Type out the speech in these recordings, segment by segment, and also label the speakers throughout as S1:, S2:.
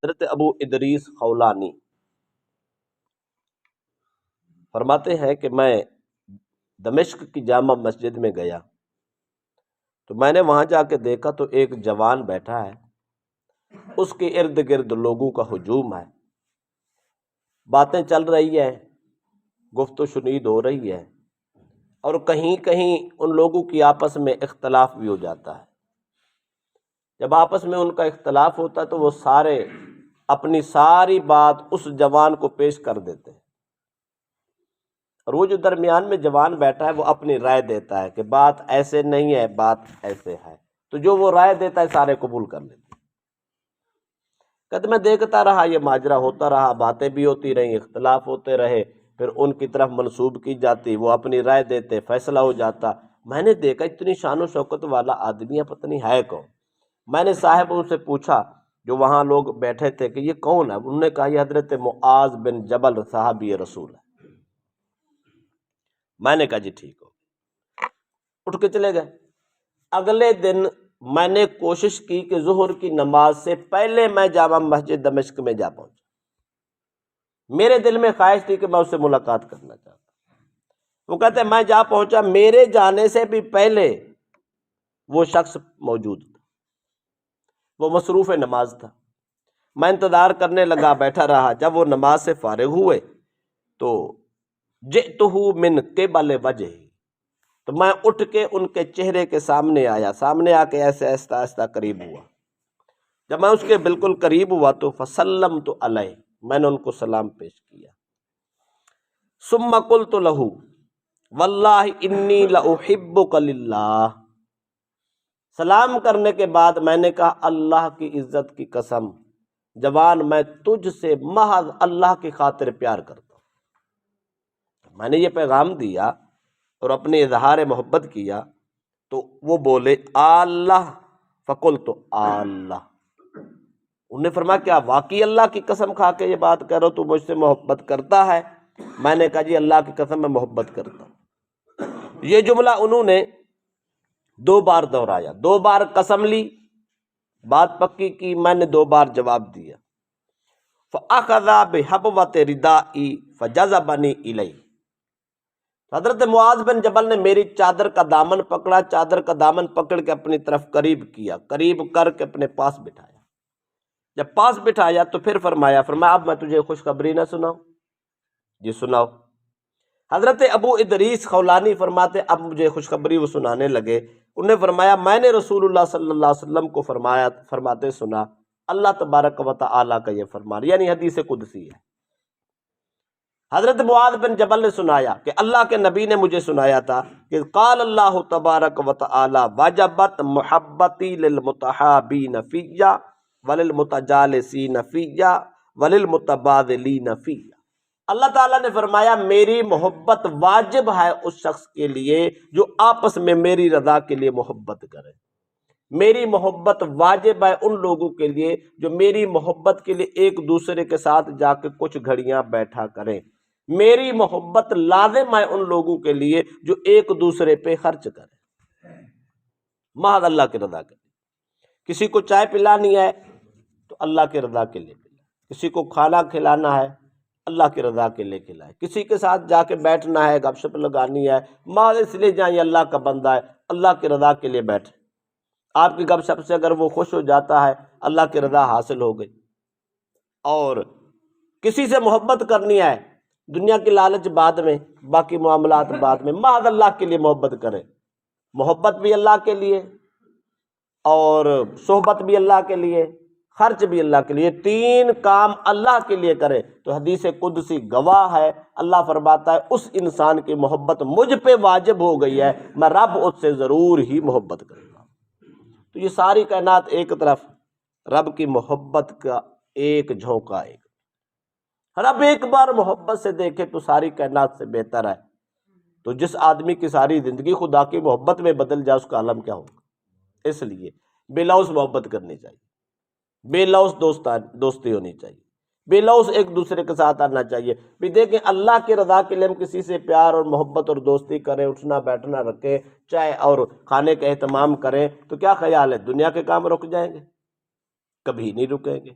S1: حضرت ابو ادریس خولانی فرماتے ہیں کہ میں دمشق کی جامع مسجد میں گیا تو میں نے وہاں جا کے دیکھا تو ایک جوان بیٹھا ہے، اس کے ارد گرد لوگوں کا ہجوم ہے، باتیں چل رہی ہے، گفت و شنید ہو رہی ہے، اور کہیں کہیں ان لوگوں کی آپس میں اختلاف بھی ہو جاتا ہے۔ جب آپس میں ان کا اختلاف ہوتا ہے تو وہ سارے اپنی ساری بات اس جوان کو پیش کر دیتے ہیں، اور وہ جو درمیان میں جوان بیٹھا ہے وہ اپنی رائے دیتا ہے کہ بات ایسے نہیں ہے، بات ایسے ہے، تو جو وہ رائے دیتا ہے سارے قبول کر لیتے ہیں۔ کہتے میں دیکھتا رہا، یہ ماجرا ہوتا رہا، باتیں بھی ہوتی رہیں، اختلاف ہوتے رہے، پھر ان کی طرف منسوب کی جاتی، وہ اپنی رائے دیتے، فیصلہ ہو جاتا۔ میں نے دیکھا اتنی شان و شوکت والا آدمی ہے، پتہ نہیں ہے کون۔ میں نے صاحب ان سے پوچھا جو وہاں لوگ بیٹھے تھے کہ یہ کون ہے؟ انہوں نے کہا یہ حضرت معاذ بن جبل صحابی رسول ہے۔ میں نے کہا جی ٹھیک ہو، اٹھ کے چلے گئے۔ اگلے دن میں نے کوشش کی کہ ظہر کی نماز سے پہلے میں جامع مسجد دمشق میں جا پہنچا۔ میرے دل میں خواہش تھی کہ میں اس سے ملاقات کرنا چاہتا۔ وہ کہتے ہیں میں جا پہنچا، میرے جانے سے بھی پہلے وہ شخص موجود تھا، وہ مصروف نماز تھا۔ میں انتظار کرنے لگا، بیٹھا رہا۔ جب وہ نماز سے فارغ ہوئے تو جئتہ من قبل وجہہ، تو میں اٹھ کے ان کے چہرے کے سامنے آیا، سامنے آ کے ایسے آہستہ آہستہ قریب ہوا۔ جب میں اس کے بالکل قریب ہوا تو فسلمت علیہ، میں نے ان کو سلام پیش کیا۔ ثم قلت لہ واللہ انی لاحبک للہ، سلام کرنے کے بعد میں نے کہا اللہ کی عزت کی قسم جوان میں تجھ سے محض اللہ کی خاطر پیار کرتا ہوں۔ میں نے یہ پیغام دیا اور اپنے اظہار محبت کیا تو وہ بولے اللہ، فقلت اللہ، انہوں نے فرمایا کیا واقعی اللہ کی قسم کھا کے یہ بات کہہ رہا ہو تو مجھ سے محبت کرتا ہے؟ میں نے کہا جی اللہ کی قسم میں محبت کرتا ہوں۔ یہ جملہ انہوں نے 2 بار دہرایا، 2 بار قسم لی، بات پکی کی، میں نے 2 بار جواب دیا۔ فَأَخَذَ بِحَبْوَةِ رِدَائِي فَجَذَبَنِي إِلَيْهِ، حضرت معاذ بن جبل نے میری چادر کا دامن پکڑا، چادر کا دامن پکڑ کے اپنی طرف قریب کیا، قریب کر کے اپنے پاس بٹھایا۔ جب پاس بٹھایا تو پھر فرمایا اب میں تجھے خوشخبری نہ سناؤں؟ جی سناؤ۔ حضرت ابو ادریس خولانی فرماتے اب مجھے خوشخبری وہ سنانے لگے۔ انہوں نے فرمایا میں نے رسول اللہ صلی اللہ علیہ وسلم کو فرماتے سنا، اللہ تبارک و تعالیٰ کا یہ فرمان، یعنی حدیث قدسی ہے۔ حضرت معاذ بن جبل نے سنایا کہ اللہ کے نبی نے مجھے سنایا تھا کہ قال اللہ تبارک و تعالی وجبت محبتی للمتحابین فیّ وللمتجالسین فیّ وللمتبادلین فیّ، اللہ تعالیٰ نے فرمایا میری محبت واجب ہے اس شخص کے لیے جو آپس میں میری رضا کے لیے محبت کرے، میری محبت واجب ہے ان لوگوں کے لیے جو میری محبت کے لیے ایک دوسرے کے ساتھ جا کے کچھ گھڑیاں بیٹھا کریں، میری محبت لازم ہے ان لوگوں کے لیے جو ایک دوسرے پہ خرچ کریں، محض اللہ کی رضا کے لیے۔ کسی کو چائے پلانی ہے تو اللہ کی رضا کے لیے پلائے، کسی کو کھانا کھلانا ہے اللہ کی رضا کے لیے کھلائے، کسی کے ساتھ جا کے بیٹھنا ہے، گپ شپ لگانی ہے، محض اس لیے جائیں یہ اللہ کا بندہ ہے، اللہ کی رضا کے لیے بیٹھے۔ آپ کی گپ شپ سے اگر وہ خوش ہو جاتا ہے اللہ کی رضا حاصل ہو گئی۔ اور کسی سے محبت کرنی ہے، دنیا کی لالچ بعد میں، باقی معاملات بعد میں، محض اللہ کے لیے محبت کرے، محبت بھی اللہ کے لیے اور صحبت بھی اللہ کے لیے، خرچ بھی اللہ کے لیے، 3 کام اللہ کے لیے کرے تو حدیث قدسی گواہ ہے، اللہ فرماتا ہے اس انسان کی محبت مجھ پہ واجب ہو گئی ہے، میں رب اس سے ضرور ہی محبت کروں گا۔ تو یہ ساری کائنات ایک طرف، رب کی محبت کا ایک جھونکا، رب ایک بار محبت سے دیکھے تو ساری کائنات سے بہتر ہے۔ تو جس آدمی کی ساری زندگی خدا کی محبت میں بدل جائے اس کا عالم کیا ہوگا۔ اس لیے بے لوث محبت کرنی چاہیے، بے لوث دوستی ہونی چاہیے، بے لوث ایک دوسرے کے ساتھ آنا چاہیے۔ بھی دیکھیں اللہ کی رضا کے لیے ہم کسی سے پیار اور محبت اور دوستی کریں، اٹھنا بیٹھنا رکھیں، چائے اور کھانے کا اہتمام کریں، تو کیا خیال ہے دنیا کے کام رک جائیں گے؟ کبھی نہیں رکیں گے۔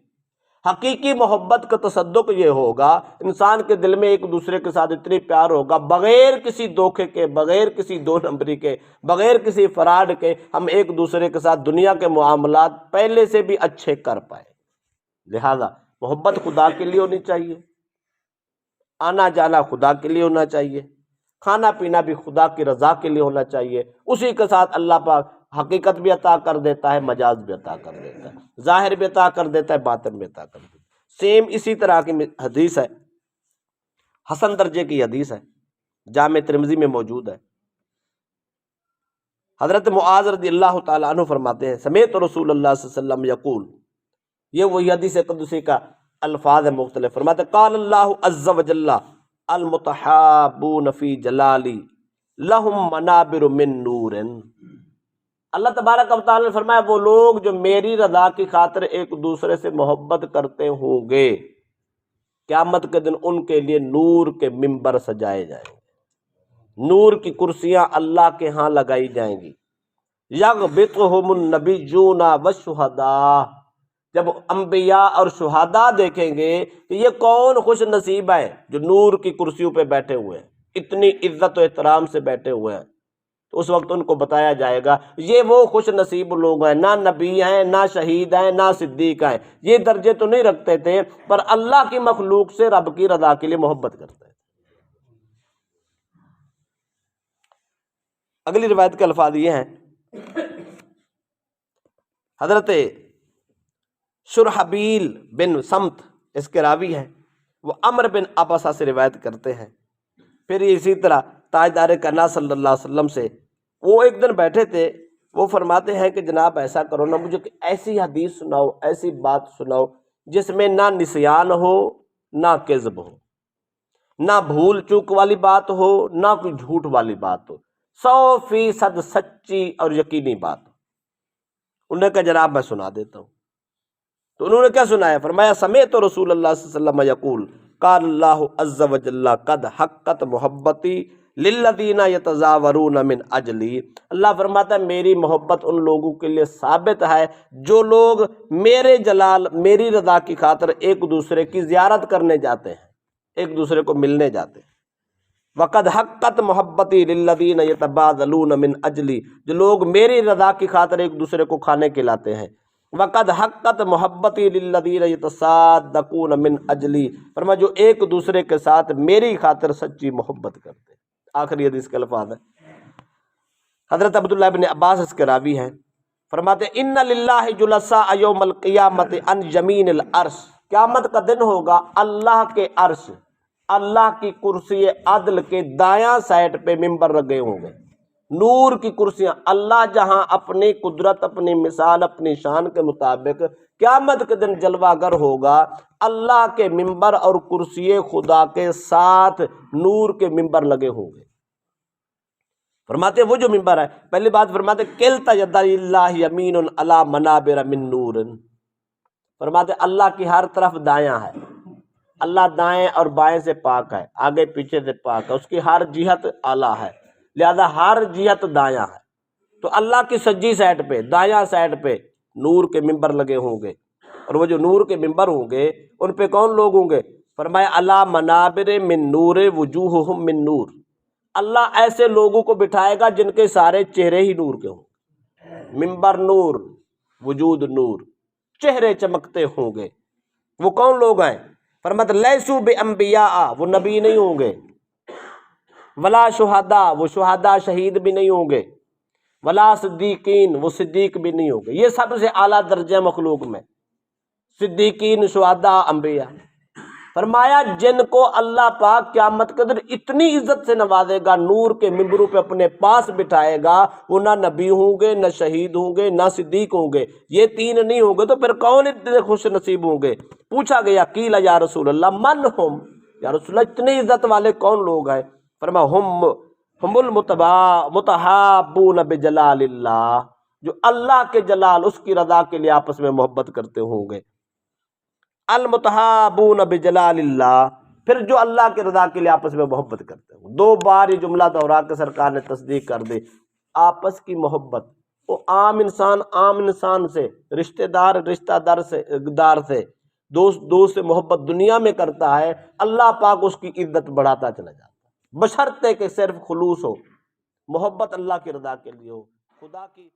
S1: حقیقی محبت کا تصدق یہ ہوگا، انسان کے دل میں ایک دوسرے کے ساتھ اتنی پیار ہوگا، بغیر کسی دھوکے کے، بغیر کسی دو نمبری کے، بغیر کسی فراڈ کے، ہم ایک دوسرے کے ساتھ دنیا کے معاملات پہلے سے بھی اچھے کر پائے۔ لہذا محبت خدا کے لیے ہونی چاہیے، آنا جانا خدا کے لیے ہونا چاہیے، کھانا پینا بھی خدا کی رضا کے لیے ہونا چاہیے۔ اسی کے ساتھ اللہ پاک حقیقت بھی عطا کر دیتا ہے، مجاز بھی عطا کر دیتا ہے، ظاہر بھی عطا کر دیتا ہے، باطن بھی عطا کر دیتا ہے۔ سیم اسی طرح کی حدیث ہے، حسن درجے کی حدیث ہے، جامع ترمذی میں موجود ہے۔ حضرت معاذ رضی اللہ تعالیٰ عنہ فرماتے ہیں، سمعت رسول اللہ صلی اللہ علیہ وسلم یقول، یہ وہی حدیث قدسی کا الفاظ مختلف، فرماتے قال اللہ عز وجل المتحابون فی جلالی لہم منابر من نور۔ اللہ تبارک و تعالیٰ نے فرمایا وہ لوگ جو میری رضا کی خاطر ایک دوسرے سے محبت کرتے ہوں گے، قیامت کے دن ان کے لیے نور کے ممبر سجائے جائیں گے، نور کی کرسیاں اللہ کے ہاں لگائی جائیں گی۔ یغبطہم النبیون والشہداء، جب انبیاء اور شہداء دیکھیں گے کہ یہ کون خوش نصیب ہے جو نور کی کرسیوں پہ بیٹھے ہوئے ہیں، اتنی عزت و احترام سے بیٹھے ہوئے ہیں، تو اس وقت ان کو بتایا جائے گا یہ وہ خوش نصیب لوگ ہیں، نہ نبی ہیں، نہ شہید ہیں، نہ صدیق ہیں، یہ درجے تو نہیں رکھتے تھے پر اللہ کی مخلوق سے رب کی رضا کے لیے محبت کرتے ہیں۔ اگلی روایت کے الفاظ یہ ہیں، حضرت شرحبیل بن سمت اس کے راوی ہیں، وہ عمر بن عبسہ سے روایت کرتے ہیں۔ پھر اسی طرح تاجدار کائنات صلی اللہ علیہ وسلم سے وہ ایک دن بیٹھے تھے، وہ فرماتے ہیں کہ جناب ایسا کرو نا، مجھے ایسی حدیث سناؤ، ایسی بات سناؤ جس میں نہ نسیان ہو، نہ کذب ہو، نہ بھول چوک والی بات ہو، نہ کوئی جھوٹ والی بات ہو، 100% سچی اور یقینی بات ہو۔ انہوں نے کہا جناب میں سنا دیتا ہوں۔ تو انہوں نے کیا سنایا؟ فرمایا سمعت رسول اللہ صلی اللہ علیہ وسلم یقول قال اللہ عز وجل قد حقت محبتی للذین یتزاورون من اجلی۔ اللہ فرماتا ہے میری محبت ان لوگوں کے لیے ثابت ہے جو لوگ میرے جلال، میری رضا کی خاطر ایک دوسرے کی زیارت کرنے جاتے ہیں، ایک دوسرے کو ملنے جاتے ہیں۔ وقد حقت محبتی للذین یتبادلون من اجلی، جو لوگ میری رضا کی خاطر ایک دوسرے کو کھانے کھلاتے ہیں۔ وقد حقت محبتی للذین یتصادقون من اجلی، فرمایا جو ایک دوسرے کے ساتھ میری خاطر سچی محبت کرتے ہیں۔ آخری حدیث کے الفاظ ہیں، حضرت عبداللہ بن عباس اس کے راوی ہیں، فرماتے ان للہ جلساء یوم القیامت عن یمین العرش، قیامت کا دن ہوگا اللہ کے عرش، اللہ کی کرسی عدل کے دایاں سائڈ پہ ممبر لگے ہوں گے، نور کی کرسیاں، اللہ جہاں اپنی قدرت، اپنی مثال، اپنی شان کے مطابق قیامت کے دن جلوہ گر ہوگا، اللہ کے ممبر اور کرسی خدا کے ساتھ نور کے ممبر لگے ہوں گے۔ فرماتے وہ جو ممبر ہے، پہلی بات فرماتے کلتا ید اللہ یمین علی منابر من نور، فرماتے اللہ کی ہر طرف دایاں ہے، اللہ دائیں اور بائیں سے پاک ہے، آگے پیچھے سے پاک ہے، اس کی ہر جہت اعلیٰ ہے، لہذا ہر جہت دایاں ہے۔ تو اللہ کی سجی سائڈ پہ، دایاں سائڈ پہ نور کے ممبر لگے ہوں گے، اور وہ جو نور کے ممبر ہوں گے ان پہ کون لوگ ہوں گے؟ فرمایا علی منابر من نور وجوہہم من نور، اللہ ایسے لوگوں کو بٹھائے گا جن کے سارے چہرے ہی نور کے ہوں، ممبر نور، وجود نور، چہرے چمکتے ہوں گے۔ وہ کون لوگ ہیں؟ فرمایا لیسو بانبیاء، وہ نبی نہیں ہوں گے، ولا شہداء، وہ شہداء شہید بھی نہیں ہوں گے، ولا صدیقین، وہ صدیق بھی نہیں ہوں گے۔ یہ سب سے اعلیٰ درجہ مخلوق میں، صدیقین، شہداء، انبیاء۔ فرمایا جن کو اللہ پاک قیامت کے دن اتنی عزت سے نوازے گا، نور کے ممبروں پہ اپنے پاس بٹھائے گا، وہ نہ نبی ہوں گے، نہ شہید ہوں گے، نہ صدیق ہوں گے، یہ تین نہیں ہوں گے تو پھر کون اتنے خوش نصیب ہوں گے؟ پوچھا گیا قیل یا رسول اللہ من ہم، یا رسول اللہ اتنی عزت والے کون لوگ ہیں؟ فرمایا ہم المتحابون بجلال اللہ، جو اللہ کے جلال، اس کی رضا کے لیے آپس میں محبت کرتے ہوں گے۔ المتحابون بجلال اللہ، پھر جو اللہ کے رضا کے لیے آپس میں محبت کرتے ہیں۔ دو بار یہ جملہ دوہرا کے سرکار نے تصدیق کر دی، آپس کی محبت، وہ عام انسان سے، رشتہ دار دار سے، دوست سے محبت دنیا میں کرتا ہے، اللہ پاک اس کی عزت بڑھاتا چلا جاتا ہے، بشرطے کہ صرف خلوص ہو، محبت اللہ کی رضا کے لیے ہو، خدا کی